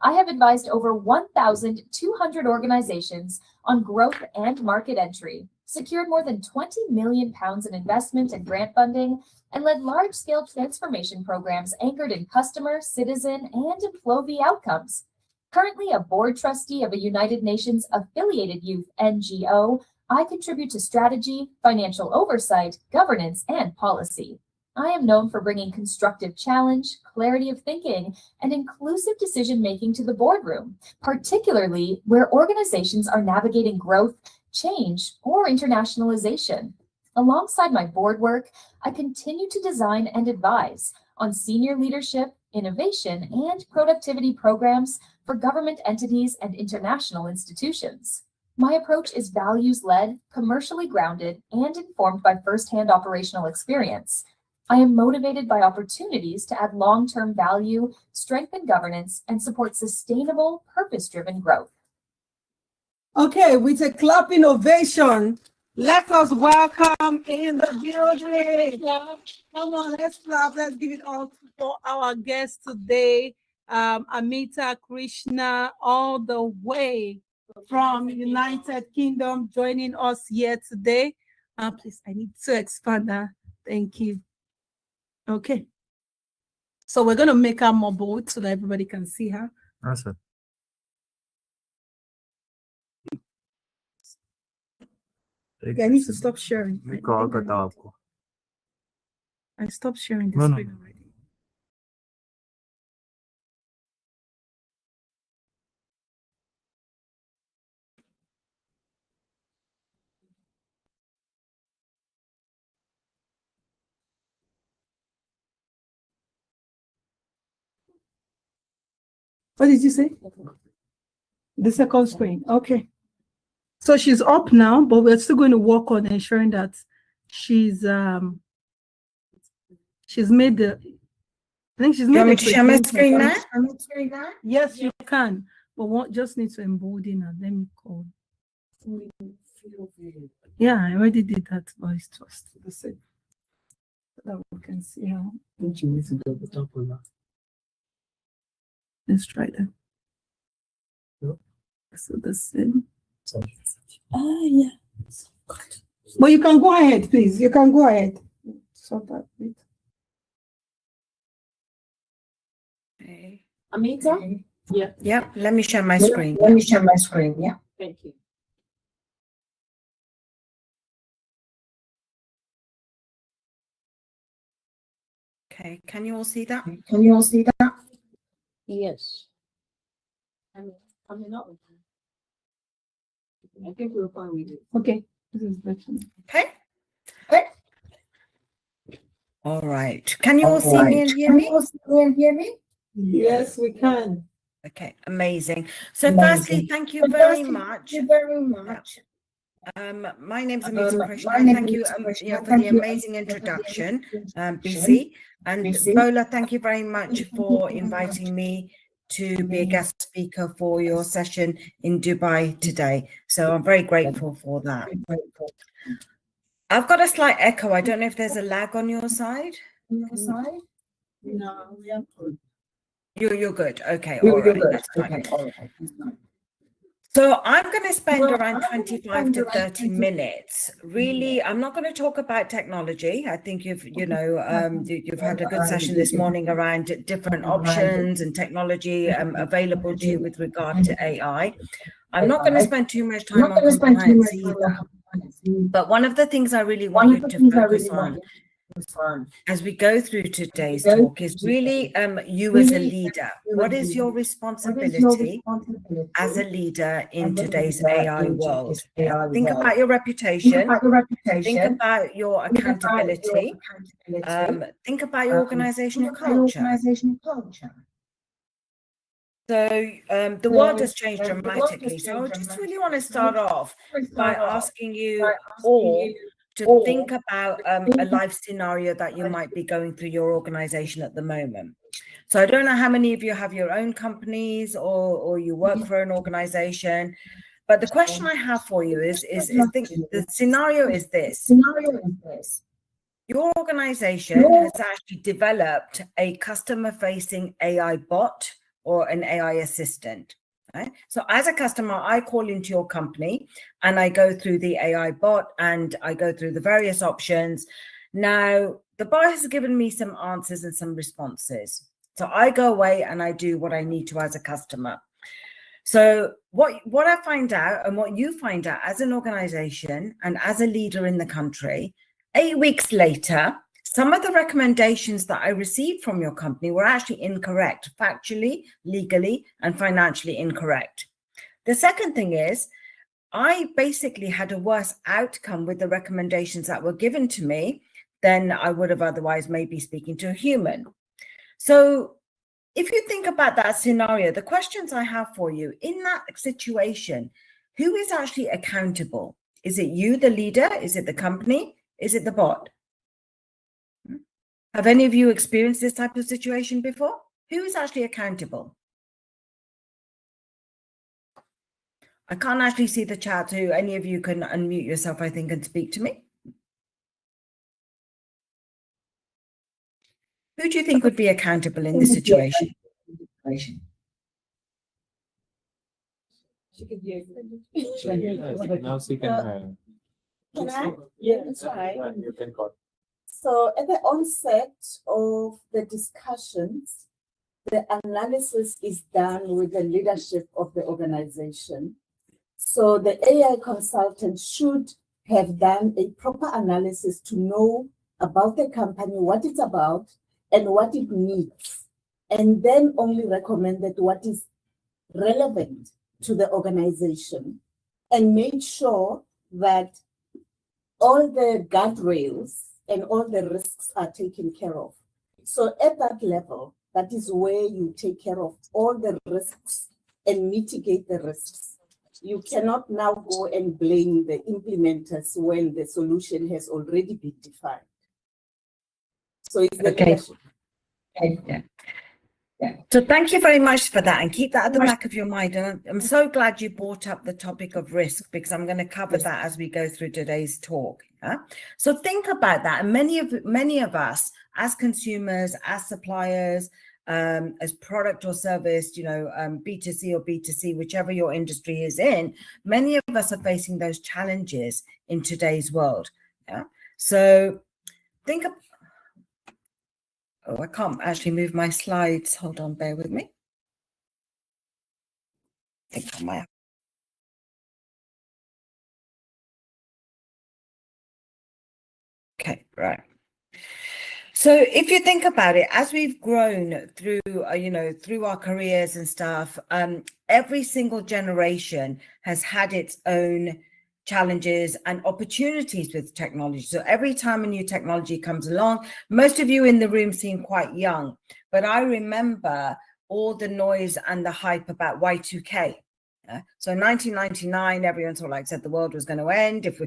I have advised over 1,200 organizations on growth and market entry, secured more than £20 million in investment and grant funding, and led large-scale transformation programs anchored in customer, citizen, and employee outcomes. Currently a board trustee of a United Nations affiliated youth NGO, I contribute to strategy, financial oversight, governance, and policy. I am known for bringing constructive challenge, clarity of thinking, and inclusive decision-making to the boardroom, particularly where organizations are navigating growth, change, or internationalization. Alongside my board work, I continue to design and advise on senior leadership, innovation, and productivity programs for government entities and international institutions. My approach is values-led, commercially grounded, and informed by firsthand operational experience. I am motivated by opportunities to add long-term value, strengthen governance, and support sustainable, purpose-driven growth. Okay, with a clapping ovation, let us welcome in the building. Come on, let's clap. Let's give it all for our guest today, Amita Krishna, all the way from United Kingdom, joining us here today. Please, I need to expand that. Thank you. Okay. So we're going to make her more bold so that everybody can see her. Awesome. Okay, I need to stop sharing. I stopped sharing the screen already. What did you say? The second screen. Okay. So she's up now, but we're still going to work on ensuring that she's made the. I think she's made. You want me to share my screen now? Yes, you can, but what just need to embolden her. Let me call. Yeah, I already did that, but it's just the same. So that we can see how. Don't you need to double tap on that? Let's try that. Yep. So the same. Yeah. But you can go ahead, please. You can go ahead. Sort that bit. Okay. Amita? Yeah, Yep. Let me share my screen. Yeah. thank you. Okay. Can you all see that? Yes. Coming up. I think we're fine with it. Okay. This is better. Okay. All right. Can you all see me and hear me? Yes, we can. Okay. Amazing. So firstly, thank you very much. My name's Amita Krishna. Thank you, for the amazing introduction, BC. And Bola, thank you very much for inviting me to be a guest speaker for your session in Dubai today. So I'm very grateful for that. I've got a slight echo. I don't know if there's a lag on your side. No, we are good. You're good. Okay. All right. That's fine. So I'm going to spend around 25 to 30 minutes. Really, I'm not going to talk about technology. I think you've had a good session this morning around different options and technology available to you with regard to AI. I'm not going to spend too much time on compliance either. But one of the things I really want you to focus on as we go through today's talk is really you as a leader. What is your responsibility as a leader in today's AI world? Think about your reputation, think about your accountability, think about your organizational culture. So the world has changed dramatically. So I just really want to start off by asking you all to think about a life scenario that you might be going through your organization at the moment. So I don't know how many of you have your own companies or you work for an organization, but the question I have for you is the scenario is this. Your organization has actually developed a customer-facing AI bot or an AI assistant. Right? So as a customer, I call into your company and I go through the AI bot and I go through the various options. Now, the bot has given me some answers and some responses. So I go away and I do what I need to as a customer. So what I find out and what you find out as an organization and as a leader in the country, 8 weeks later, some of the recommendations that I received from your company were actually incorrect, factually, legally, and financially incorrect. The second thing is, I basically had a worse outcome with the recommendations that were given to me than I would have otherwise maybe speaking to a human. So if you think about that scenario, the questions I have for you, in that situation, who is actually accountable? Is it you, the leader? Is it the company? Is it the bot? Have any of you experienced this type of situation before? Who is actually accountable? I can't actually see the chat, so any of you can unmute yourself, I think, and speak to me. Who do you think would be accountable in this situation? Now she can. Can I? Yeah, that's right. You can call. So at the onset of the discussions, the analysis is done with the leadership of the organization. So the AI consultant should have done a proper analysis to know about the company, what it's about, and what it needs, and then only recommended what is relevant to the organization, and made sure that all the guardrails and all the risks are taken care of. So at that level, that is where you take care of all the risks and mitigate the risks. You cannot now go and blame the implementers when the solution has already been defined. So it's the leadership. Yeah. So thank you very much for that, and keep that at the back of your mind. And I'm so glad you brought up the topic of risk, because I'm going to cover that as we go through today's talk. Yeah? So think about that. And many of us as consumers, as suppliers, as product or service, B2C or B2C, whichever your industry is in, many of us are facing those challenges in today's world. Yeah. So think of, oh, I can't actually move my slides. Hold on, bear with me. I think I might have. Okay, right. So if you think about it, as we've grown through, through our careers and stuff, every single generation has had its own challenges and opportunities with technology. So every time a new technology comes along, most of you in the room seem quite young, but I remember all the noise and the hype about Y2K. So in 1999, everyone sort of like said the world was going to end if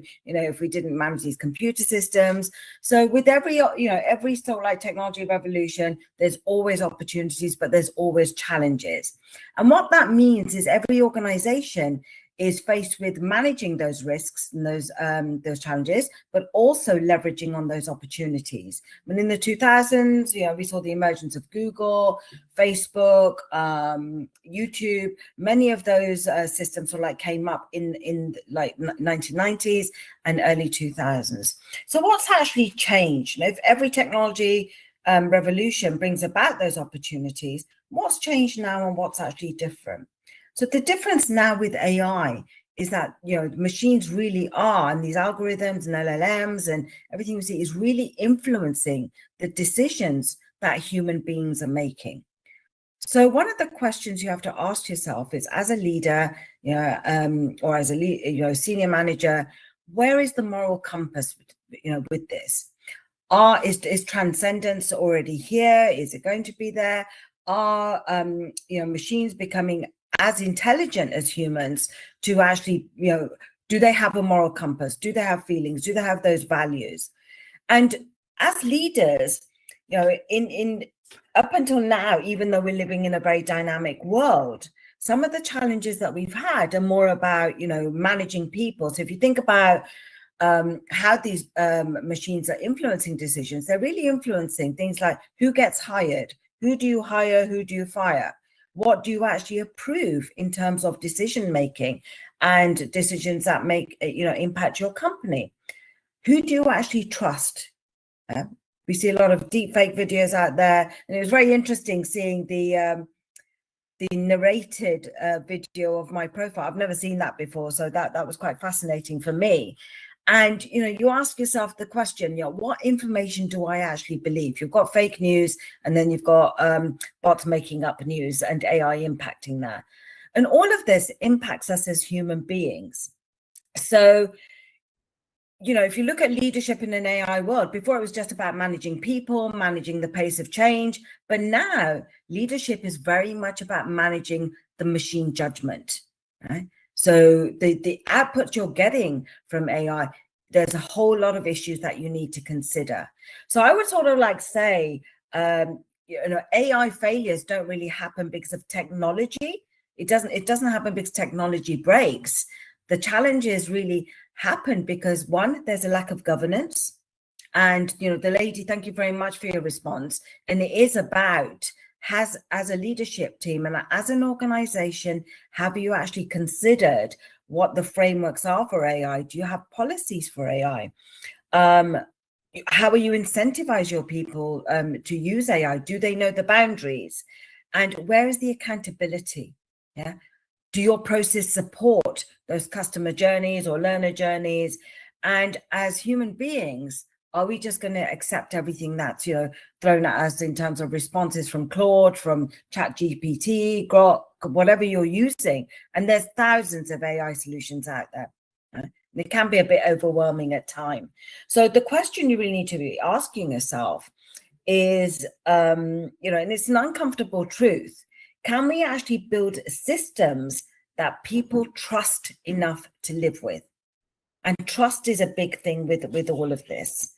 we didn't manage these computer systems. So with every sort of like technology revolution, there's always opportunities, but there's always challenges. And what that means is every organization is faced with managing those risks and those challenges, but also leveraging on those opportunities. When in the 2000s, we saw the emergence of Google, Facebook, YouTube. Many of those systems sort of like came up in like 1990s and early 2000s. So what's actually changed? If every technology revolution brings about those opportunities, what's changed now and what's actually different? So the difference now with AI is that, machines really are, and these algorithms and LLMs and everything we see is really influencing the decisions that human beings are making. So one of the questions you have to ask yourself is, as a leader, or as a senior manager, where is the moral compass, with this? Is transcendence already here? Is it going to be there? Are machines becoming as intelligent as humans to actually, do they have a moral compass? Do they have feelings? Do they have those values? And as leaders, in up until now, even though we're living in a very dynamic world, some of the challenges that we've had are more about, managing people. So if you think about how these machines are influencing decisions, they're really influencing things like who gets hired, who do you hire, who do you fire, what do you actually approve in terms of decision making and decisions that make impact your company, who do you actually trust. We see a lot of deep fake videos out there, and it was very interesting seeing the narrated video of my profile. I've never seen that before, so that was quite fascinating for me. And you ask yourself the question, what information do I actually believe? You've got fake news, and then you've got bots making up news and AI impacting that, and all of this impacts us as human beings. So if you look at leadership in an AI world, before it was just about managing people, managing the pace of change, but now leadership is very much about managing the machine judgment, right? So the output you're getting from AI, there's a whole lot of issues that you need to consider. So I would sort of like say, AI failures don't really happen because of technology. It doesn't happen because technology breaks. The challenges really happen because, one, there's a lack of governance. And, the lady, thank you very much for your response. And it is about, as a leadership team and as an organization, have you actually considered what the frameworks are for AI? Do you have policies for AI? How will you incentivize your people to use AI? Do they know the boundaries? And where is the accountability? Yeah. Do your process support those customer journeys or learner journeys? And as human beings, are we just going to accept everything that's thrown at us in terms of responses from Claude, from ChatGPT, Grok, whatever you're using? And there's thousands of AI solutions out there. It can be a bit overwhelming at times. So the question you really need to be asking yourself is, and it's an uncomfortable truth. Can we actually build systems that people trust enough to live with? And trust is a big thing with all of this.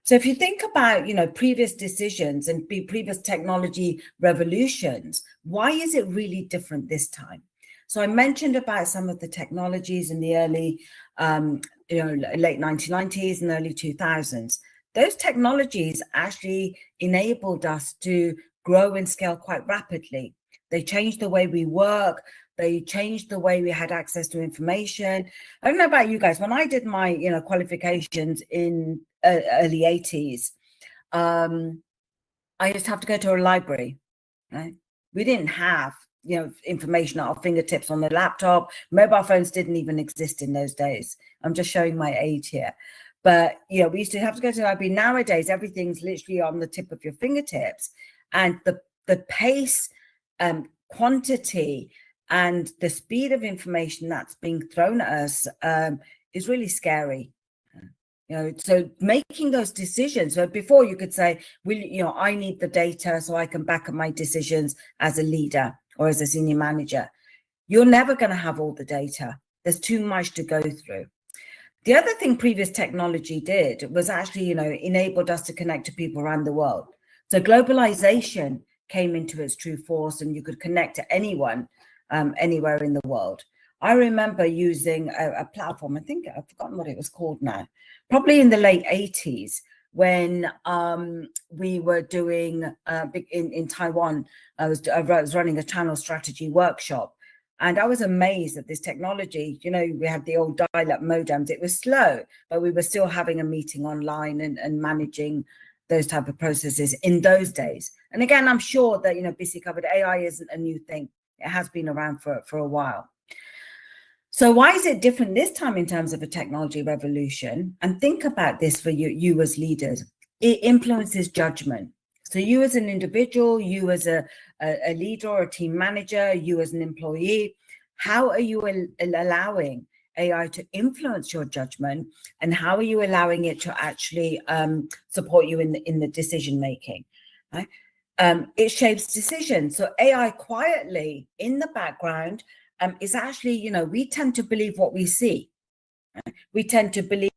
So if you think about, previous decisions and previous technology revolutions, why is it really different this time? So I mentioned about some of the technologies in the early, late 1990s and early 2000s. Those technologies actually enabled us to grow and scale quite rapidly. They changed the way we work. They changed the way we had access to information. I don't know about you guys. When I did my, qualifications in early 80s, I just have to go to a library, right? We didn't have, information at our fingertips on the laptop. Mobile phones didn't even exist in those days. I'm just showing my age here. But, we used to have to go to the library. Nowadays, everything's literally on the tip of your fingertips. And the pace, quantity, and the speed of information that's being thrown at us is really scary. So making those decisions. So before you could say, I need the data so I can back up my decisions as a leader or as a senior manager. You're never going to have all the data. There's too much to go through. The other thing previous technology did was actually, enabled us to connect to people around the world. So globalization came into its true force, and you could connect to anyone anywhere in the world. I remember using a platform, I think I've forgotten what it was called now, probably in the late 80s, when we were doing in Taiwan. I was running a channel strategy workshop, and I was amazed at this technology. We had the old dial-up modems. It was slow, but we were still having a meeting online and managing those type of processes in those days. And again, I'm sure that, BC covered AI isn't a new thing. It has been around for a while. So why is it different this time in terms of a technology revolution? And think about this for you as leaders. It influences judgment. So you as an individual, you as a leader or a team manager, you as an employee, how are you allowing AI to influence your judgment, and how are you allowing it to actually support you in the decision making, right? It shapes decisions. So AI quietly in the background is actually, we tend to believe what we see. We tend to believe